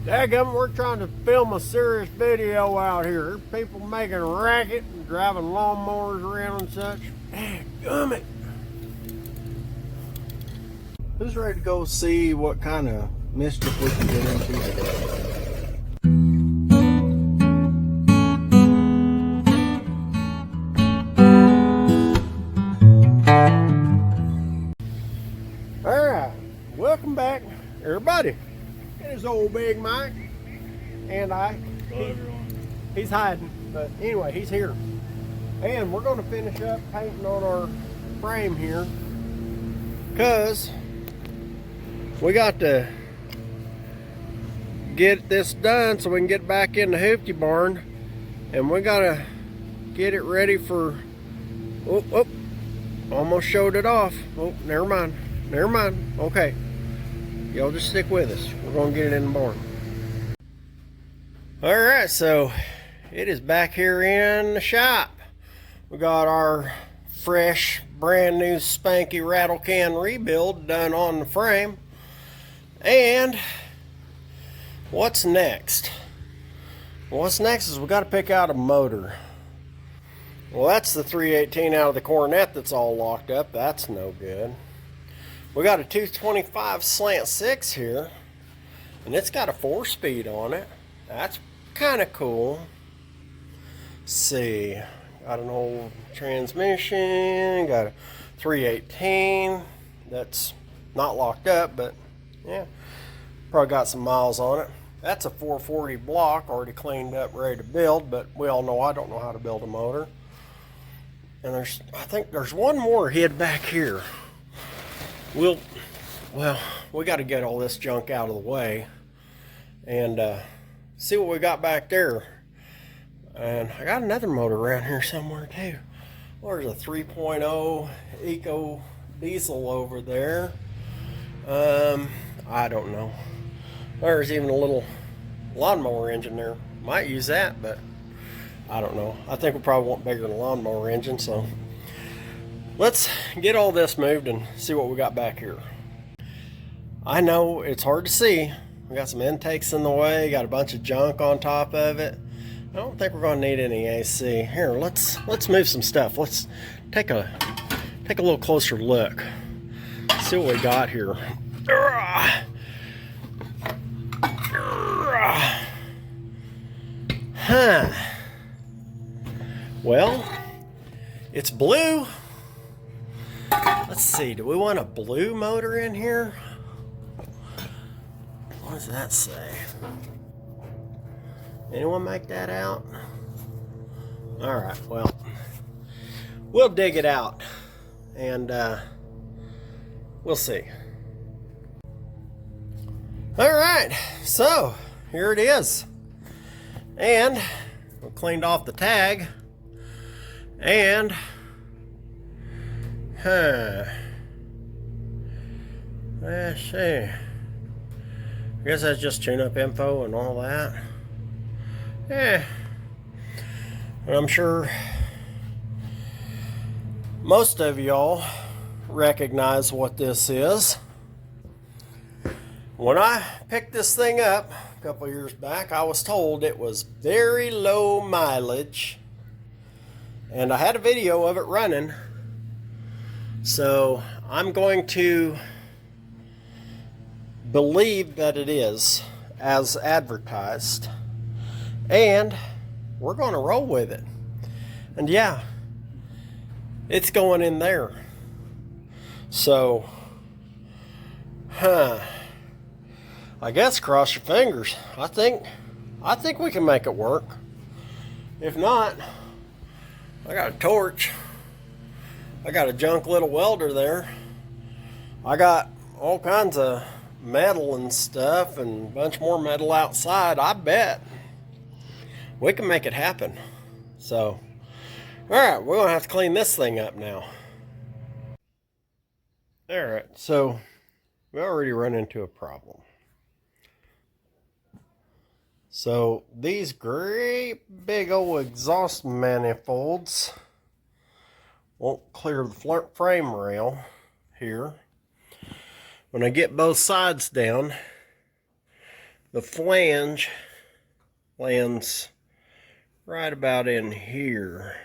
Daggum, we're trying to film a serious video out here. There's people making a racket and driving lawnmowers around and such. Daggum it. Who's ready to go see what kind of mischief we can get into today? Alright, welcome back, everybody. There's old Big Mike and I. Hello, everyone. He's hiding, but anyway, he's here. And we're going to finish up painting on our frame here because we got to get this done so we can get back in the hoopty barn, and we got to get it ready for, oh, almost showed it off. Oh, never mind. Okay, y'all just stick with us. We're gonna get it in the barn. All right, so it is back here in the shop. We got our fresh, brand new, spanky rattle can rebuild done on the frame. And what's next? What's next is we got to pick out a motor. Well, that's the 318 out of the Cornet that's all locked up. That's no good. We got a 225 slant 6 here, and it's got a 4-speed on it. That's kind of cool. Let's see, got an old transmission, got a 318 that's not locked up, but yeah, probably got some miles on it. That's a 440 block, already cleaned up, ready to build, but we all know I don't know how to build a motor. And I think there's one more hid back here. We got to get all this junk out of the way and see what we got back there. And I got another motor around here somewhere too. Well, there's a 3.0 Eco diesel over there. I don't know. There's even a little lawnmower engine there. Might use that, but I don't know. I think we probably want bigger than a lawnmower engine, so let's get all this moved and see what we got back here. I know it's hard to see. We got some intakes in the way, got a bunch of junk on top of it. I don't think we're going to need any AC. Here, let's move some stuff. Let's take a little closer look. See what we got here. Huh. Well, it's blue. Let's see, do we want a blue motor in here? What does that say? Anyone make that out? All right, well, we'll dig it out and we'll see. All right, so here it is. And we cleaned off the tag and let's see. I guess that's just tune-up info and all that. Yeah. And I'm sure most of y'all recognize what this is. When I picked this thing up a couple years back, I was told it was very low mileage. And I had a video of it running. So I'm going to believe that it is as advertised, and we're going to roll with it. And yeah, it's going in there. So I guess cross your fingers. I think we can make it work. If not, I got a torch. I got a junk little welder there. I got all kinds of metal and stuff and a bunch more metal outside. I bet we can make it happen. So, all right, we're gonna have to clean this thing up now. All right, so we already run into a problem. So these great big old exhaust manifolds won't clear the frame rail here. When I get both sides down, the flange lands right about in here.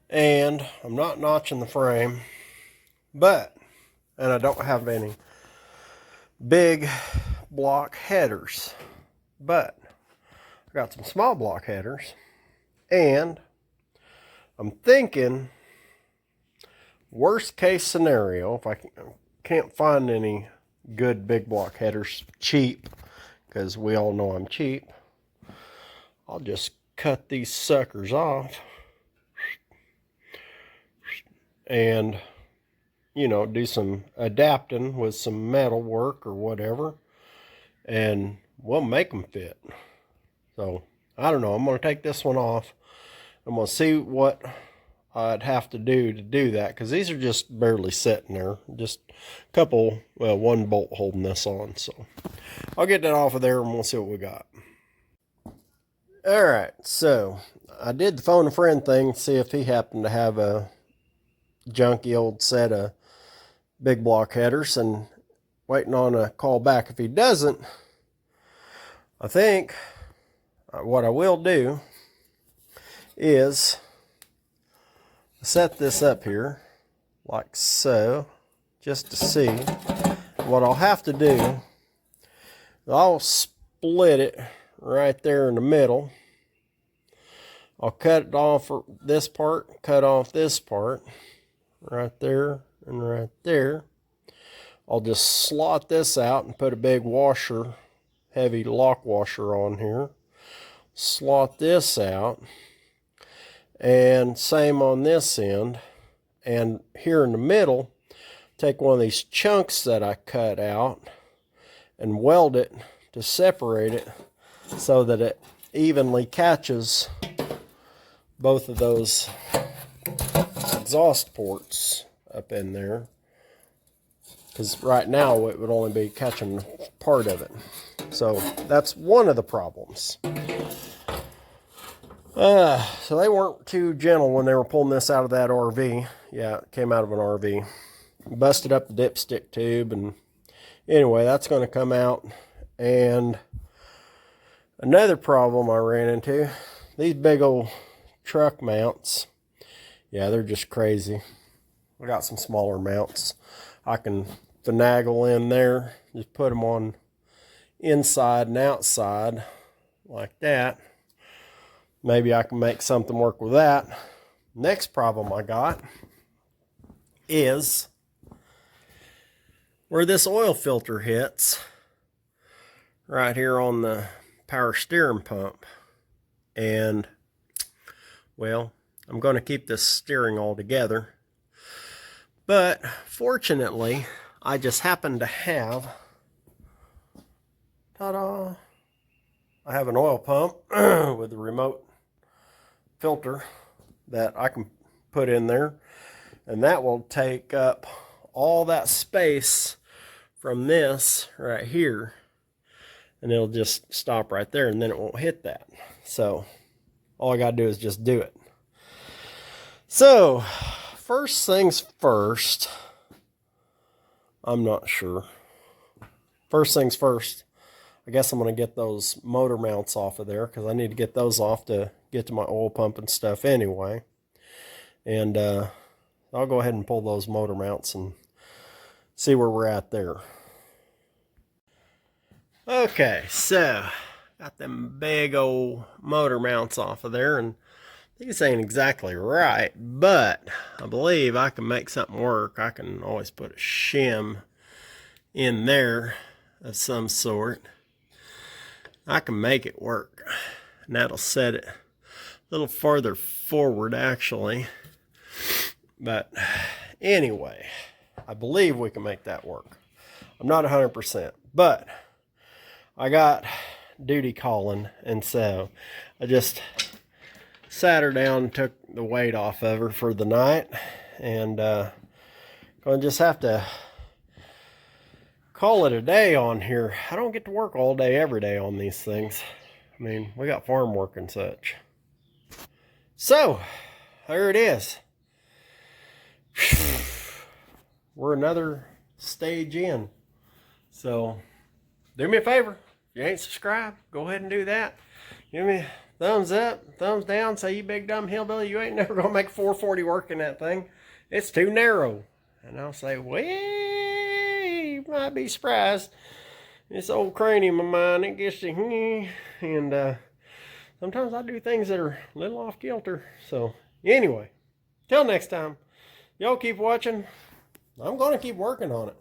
And I'm not notching the frame, and I don't have any big block headers, but I got some small block headers, and I'm thinking worst case scenario, if I can't find any good big block headers cheap, because we all know I'm cheap, I'll just cut these suckers off and, you know, do some adapting with some metal work or whatever, and we'll make them fit. So I don't know, I'm going to take this one off. I'm going to see what I'd have to do that, because these are just barely sitting there. Just a couple, well, one bolt holding this on. So I'll get that off of there and we'll see what we got. All right, so I did the phone a friend thing, see if he happened to have a junky old set of big block headers, and waiting on a call back. If he doesn't, I think what I will do is set this up here like so, just to see. What I'll have to do, I'll split it right there in the middle. I'll cut it off this part, cut off this part right there and right there. I'll just slot this out and put a big washer, heavy lock washer on here. Slot this out, and same on this end. And here in the middle, take one of these chunks that I cut out and weld it to separate it so that it evenly catches both of those exhaust ports up in there, because right now it would only be catching part of it. So that's one of the problems. So they weren't too gentle when they were pulling this out of that RV. Yeah, it came out of an RV. Busted up the dipstick tube, and anyway, that's going to come out. And another problem I ran into, these big old truck mounts, yeah, they're just crazy. I got some smaller mounts I can finagle in there, just put them on inside and outside like that. Maybe I can make something work with that. Next problem I got is where this oil filter hits, right here on the power steering pump. And, well, I'm going to keep this steering all together. But fortunately, I just happen to have, ta-da, I have an oil pump with a remote filter that I can put in there, and that will take up all that space from this right here, and it'll just stop right there, and then it won't hit that. So all I gotta do is just do it. So first things first, I'm not sure. First things first, I guess I'm going to get those motor mounts off of there, because I need to get those off to get to my oil pump and stuff anyway. And I'll go ahead and pull those motor mounts and see where we're at there. Okay, so got them big old motor mounts off of there, and these ain't exactly right, but I believe I can make something work. I can always put a shim in there of some sort. I can make it work, and that'll set it a little farther forward actually. But anyway, I believe we can make that work. I'm not 100%, but I got duty calling, and so I just sat her down and took the weight off of her for the night, and gonna just have to call it a day on here. I don't get to work all day every day on these things. I mean, we got farm work and such. So there it is. We're another stage in. So do me a favor, you ain't subscribed, go ahead and do that. Give me a thumbs up, thumbs down. Say, you big dumb hillbilly, you ain't never gonna make 440 work in that thing. It's too narrow. And I'll say, well, you might be surprised. This old cranium of mine, it gets to, and sometimes I do things that are a little off kilter. So anyway, till next time, y'all keep watching. I'm gonna keep working on it.